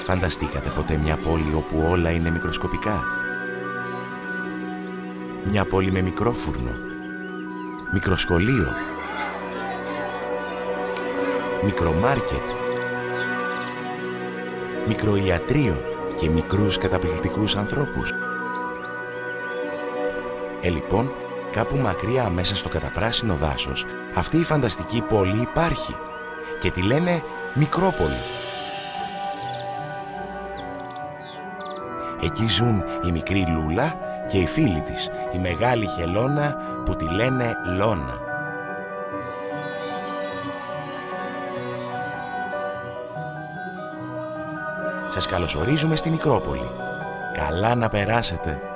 Φανταστήκατε ποτέ μια πόλη όπου όλα είναι μικροσκοπικά? Μια πόλη με μικρόφουρνο, μικροσχολείο, μικρομάρκετ, μικροϊατρείο και μικρούς καταπληκτικούς ανθρώπους. Λοιπόν, κάπου μακριά μέσα στο καταπράσινο δάσος, αυτή η φανταστική πόλη υπάρχει και τη λένε Μικρόπολη. Εκεί ζουν η μικρή Λούλα και οι φίλοι της, η μεγάλη Χελώνα που τη λένε Λώνα. Σας καλωσορίζουμε στη Μικρόπολη. Καλά να περάσετε!